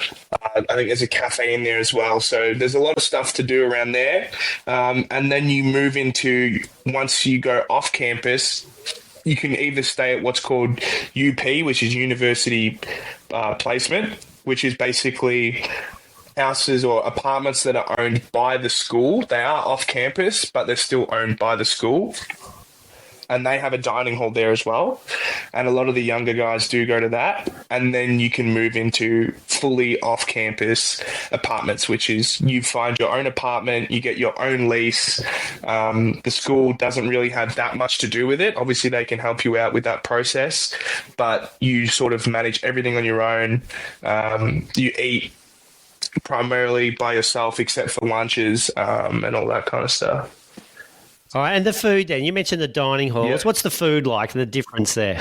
I think there's a cafe in there as well. So there's a lot of stuff to do around there. And then you move into, once you go off campus, you can either stay at what's called UP, which is University Placement, which is basically houses or apartments that are owned by the school. They are off campus, but they're still owned by the school. And they have a dining hall there as well. And a lot of the younger guys do go to that. And then you can move into fully off-campus apartments, which is you find your own apartment, you get your own lease. The school doesn't really have that much to do with it. Obviously, they can help you out with that process, but you sort of manage everything on your own. You eat primarily by yourself except for lunches and all that kind of stuff. All right, and the food then. You mentioned the dining halls. Yeah. What's the food like, the difference there?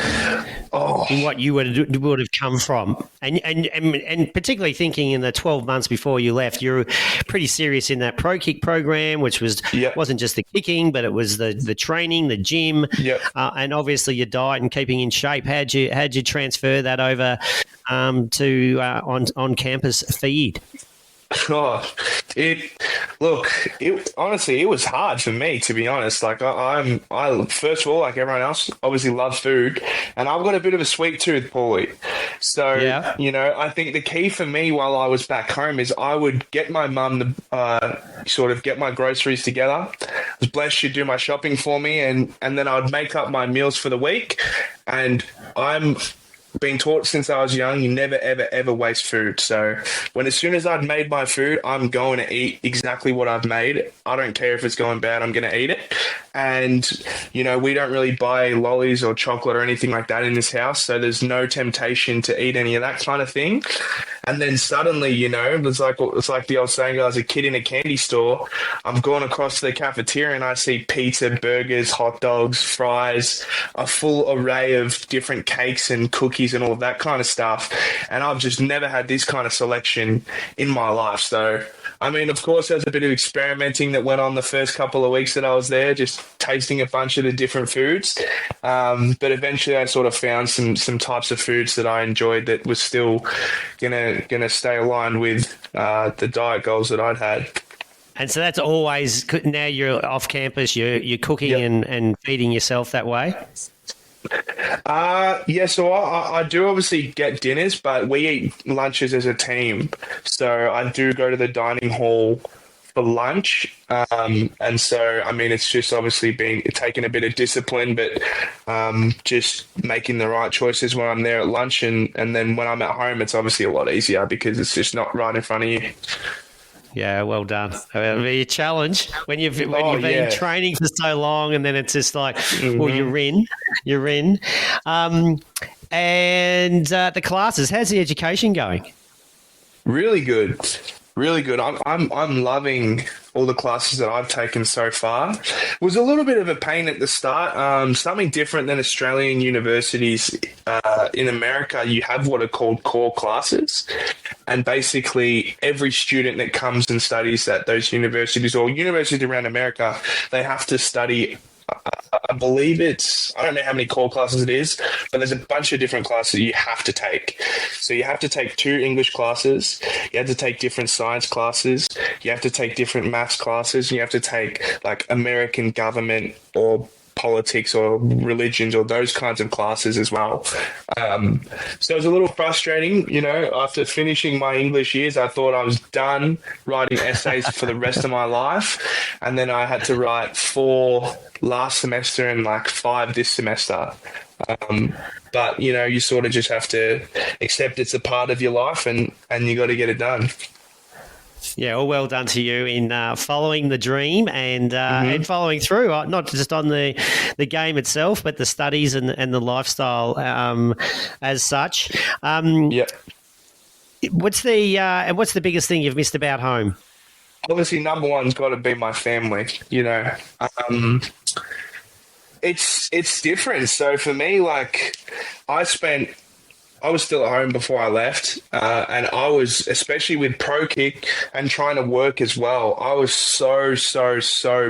Oh, In what you would have come from? And particularly thinking in the 12 months before you left, you were pretty serious in that Prokick program, which wasn't just the kicking, but it was the training, the gym, and obviously your diet and keeping in shape. How'd you transfer that over to on-campus feed? Oh, honestly, it was hard for me, to be honest. Like I first of all, like everyone else, obviously love food, and I've got a bit of a sweet tooth, Paulie. So, I think the key for me while I was back home is I would get my mum to sort of get my groceries together. I was blessed she'd do my shopping for me, and then I'd make up my meals for the week. And I'm been taught since I was young, you never, ever, ever waste food. So as soon as I'd made my food, I'm going to eat exactly what I've made. I don't care if it's going bad, I'm going to eat it. And, we don't really buy lollies or chocolate or anything like that in this house. So there's no temptation to eat any of that kind of thing. And then suddenly, it's like the old saying, I was a kid in a candy store. I'm going across to the cafeteria and I see pizza, burgers, hot dogs, fries, a full array of different cakes and cookies and all of that kind of stuff. And I've just never had this kind of selection in my life. So, I mean, of course, there's a bit of experimenting that went on the first couple of weeks that I was there, just tasting a bunch of the different foods. But eventually I sort of found some types of foods that I enjoyed that was still gonna stay aligned with the diet goals that I'd had. And so that's always, now you're off campus, you're cooking and feeding yourself that way? So I do obviously get dinners, but we eat lunches as a team. So I do go to the dining hall for lunch. And so, I mean, it's just obviously taking a bit of discipline, but just making the right choices when I'm there at lunch. And then when I'm at home, it's obviously a lot easier because it's just not right in front of you. Yeah, well done. It'll be a challenge when you've been training for so long, and then it's just like, well, you're in. And the classes, how's the education going? Really good. Really good. I'm loving all the classes that I've taken so far. It was a little bit of a pain at the start. Something different than Australian universities. In America, you have what are called core classes. And basically, every student that comes and studies at those universities or universities around America, they have to study, I believe I don't know how many core classes it is, but there's a bunch of different classes you have to take. So you have to take 2 English classes, you have to take different science classes, you have to take different maths classes, and you have to take like American government or politics or religions or those kinds of classes as well. So it was a little frustrating, after finishing my English years, I thought I was done writing essays for the rest of my life. And then I had to write 4 last semester and like 5 this semester. But, you sort of just have to accept it's a part of your life and you got to get it done. Yeah, well done to you in following the dream and following through, not just on the game itself, but the studies and the lifestyle as such. Yeah. What's the biggest thing you've missed about home? Obviously, number one's got to be my family. It's different. So for me, like I was still at home before I left, and I was, especially with Prokick and trying to work as well, I was so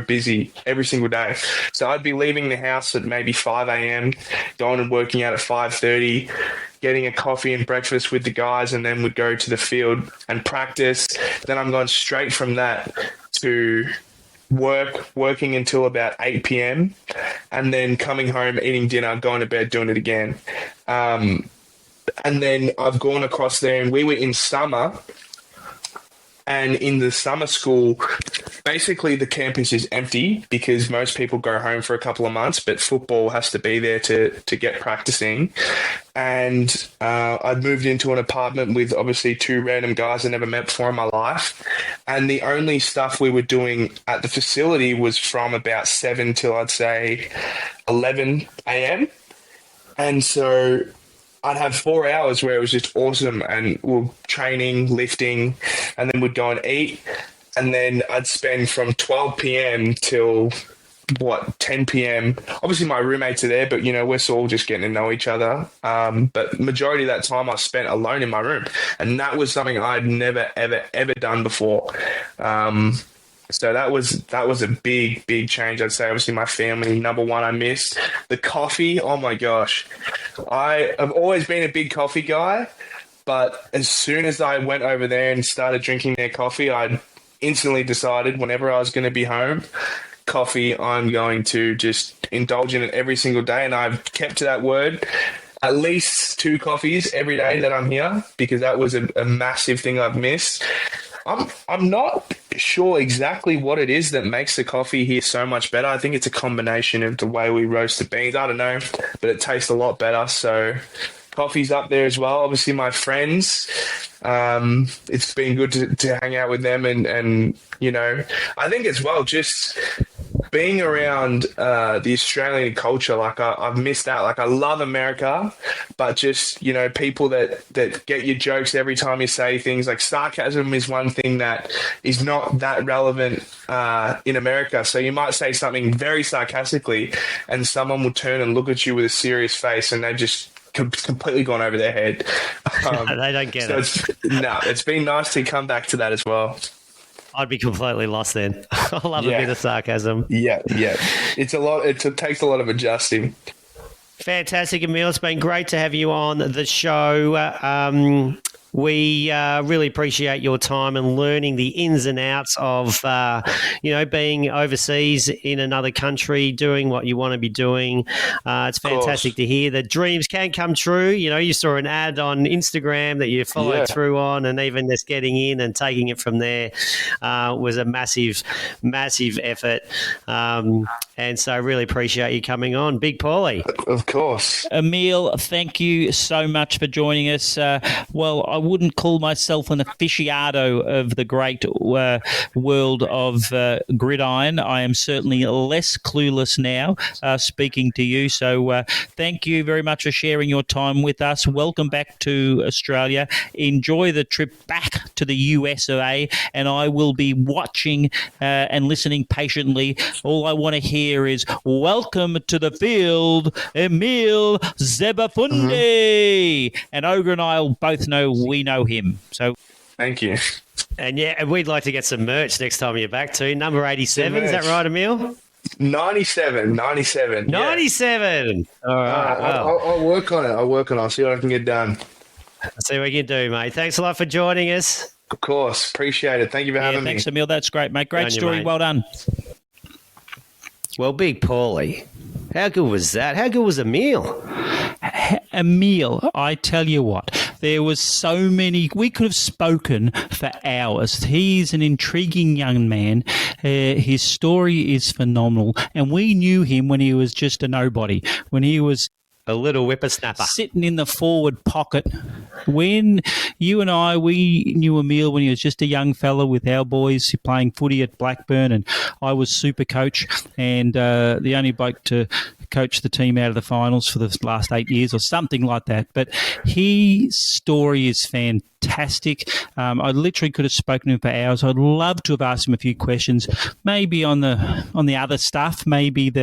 busy every single day. So I'd be leaving the house at maybe 5 a.m., going and working out at 5:30, getting a coffee and breakfast with the guys, and then would go to the field and practice. Then I'm going straight from that to working until about 8 p.m., and then coming home, eating dinner, going to bed, doing it again. And then I've gone across there, and we were in summer, and in the summer school, basically the campus is empty because most people go home for a couple of months, but football has to be there to get practicing. And I'd moved into an apartment with obviously 2 random guys I never met before in my life. And the only stuff we were doing at the facility was from about 7 till I'd say 11 a.m. And so I'd have 4 hours where it was just awesome, and we're training, lifting, and then we'd go and eat. And then I'd spend from 12 p.m. till 10 p.m. Obviously my roommates are there, but we're all just getting to know each other. But majority of that time I spent alone in my room, and that was something I'd never ever done before. So that was a big change, I'd say. Obviously my family, number one, I missed. The coffee, oh my gosh. I have always been a big coffee guy, but as soon as I went over there and started drinking their coffee, I instantly decided whenever I was going to be home, coffee, I'm going to just indulge in it every single day. And I've kept to that word. At least 2 coffees every day that I'm here, because that was a massive thing I've missed. I'm not sure exactly what it is that makes the coffee here so much better. I think it's a combination of the way we roast the beans. I don't know, but it tastes a lot better. So coffee's up there as well. Obviously my friends, it's been good to hang out with them, and I think as well, just being around the Australian culture, like I've missed out. Like I love America, but just people that get your jokes every time you say things. Like sarcasm is one thing that is not that relevant in America. So you might say something very sarcastically, and someone will turn and look at you with a serious face, and they just completely gone over their head. They don't get it. It's been nice to come back to that as well. I'd be completely lost then. I love a bit of sarcasm. Yeah. It's a lot. It takes a lot of adjusting. Fantastic, Emile. It's been great to have you on the show. We really appreciate your time and learning the ins and outs of, being overseas in another country, doing what you want to be doing. It's fantastic to hear that dreams can come true. You saw an ad on Instagram that you followed through on, and even just getting in and taking it from there was a massive effort. And so I really appreciate you coming on. Big Paulie. Of course. Emile, thank you so much for joining us. I wouldn't call myself an aficionado of the great world of gridiron. I am certainly less clueless now speaking to you. So thank you very much for sharing your time with us. Welcome back to Australia. Enjoy the trip back to the USA, and I will be watching and listening patiently. All I want to hear is welcome to the field, Emile Sebafundi. And Ogre and I will both know we know him. So thank you. And we'd like to get some merch next time you're back too. Number 87, is that right, Emile? 97. 97. All right. I'll work on it. I'll see what I can get done. Let's see what you can do, mate. Thanks a lot for joining us. Of course. Appreciate it. Thank you for having me. Thanks, Emile. That's great, mate. Great story. Mate. Well done. Well, Big Paulie How good was that? How good was Emile? Emile, I tell you what, there was so many. We could have spoken for hours. He's an intriguing young man. His story is phenomenal, and we knew him when he was just a nobody, when he was A little whippersnapper. sitting in the forward pocket. When you and I, we knew Emile when he was just a young fella with our boys playing footy at Blackburn, and I was super coach and the only bloke to coach the team out of the finals for the last 8 years or something like that. But his story is fantastic. I literally could have spoken to him for hours. I'd love to have asked him a few questions, maybe on the other stuff, maybe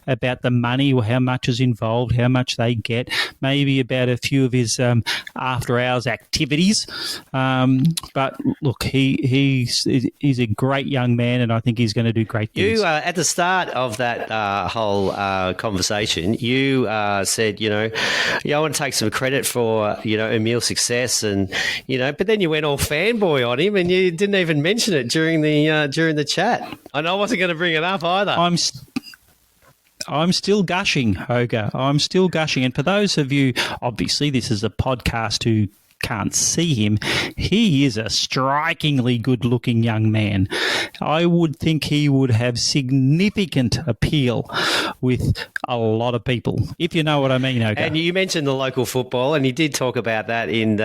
about the money or how much is involved, how much they get, maybe about a few of his after hours activities. But look, he's a great young man, and I think he's going to do great things. You at the start of that whole conversation, you said, I want to take some credit for Emile's success, and but then you went all fanboy on him, and you didn't even mention it during the chat. And I wasn't going to bring it up either. I'm still gushing, Hoga. I'm still gushing. And for those of you, obviously this is a podcast who can't see him, he is a strikingly good-looking young man. I would think he would have significant appeal with a lot of people, if you know what I mean, Hoga. And you mentioned the local football, and you did talk about that in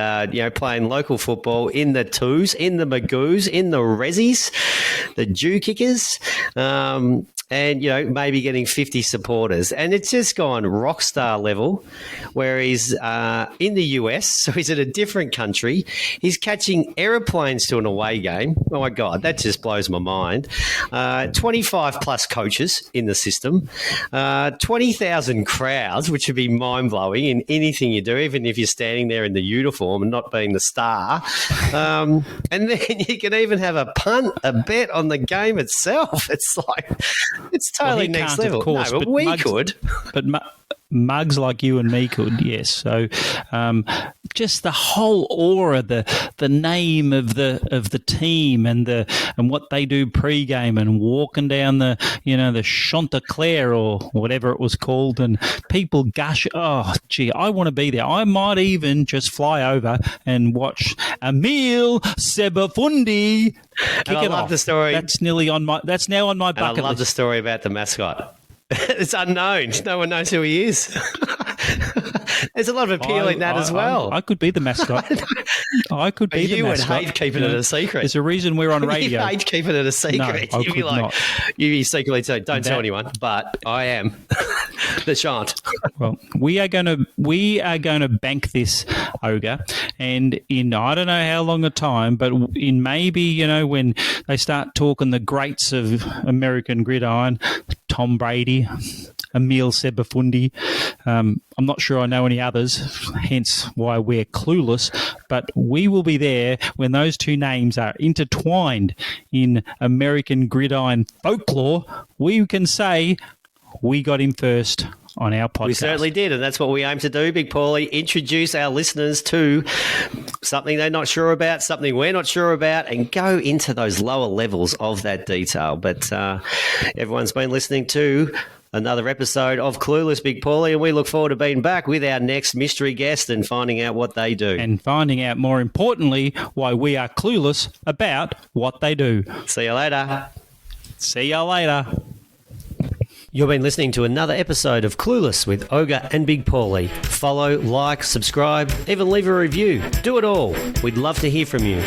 playing local football in the twos, in the Magoos, in the Rezzies, the Jew kickers. And, maybe getting 50 supporters. And it's just gone rock star level, where he's in the US, so he's at a different country. He's catching aeroplanes to an away game. Oh, my God, that just blows my mind. 25-plus coaches in the system. 20,000 crowds, which would be mind-blowing in anything you do, even if you're standing there in the uniform and not being the star. And then you can even have a bet on the game itself. It's like... It's totally next level. Of course, no, but we Mugs, could. But mugs like you and me could, yes. So just the whole aura, the name of the team and what they do pre-game and walking down the Chanticleer or whatever it was called, and people gush. Oh, gee, I want to be there. I might even just fly over and watch Emile Sebafundi kick I it love off. the story. That's now on my bucket list. I love the story about the mascot. It's unknown. No one knows who he is. There's a lot of appeal in that as well. I could be the mascot. I could be the mascot. You would hate keeping it a secret. There's a reason we're on radio. You hate keeping it a secret. No, I You'd be could like, not. you'd be secretly saying, don't tell anyone, but I am. The shan't. Well, we are going to bank this, Ogre, and in I don't know how long a time, but in maybe when they start talking the greats of American gridiron, Tom Brady, Emile Sebafundi. I'm not sure I know any others, hence why we're clueless, but we will be there when those two names are intertwined in American gridiron folklore. We can say we got him first on our podcast. We certainly did, and that's what we aim to do, Big Paulie, introduce our listeners to something they're not sure about, something we're not sure about, and go into those lower levels of that detail. But everyone's been listening to another episode of Clueless, Big Paulie, and we look forward to being back with our next mystery guest and finding out what they do. And finding out, more importantly, why we are clueless about what they do. See you later. See you later. You've been listening to another episode of Clueless with Ogre and Big Paulie. Follow, like, subscribe, even leave a review. Do it all. We'd love to hear from you.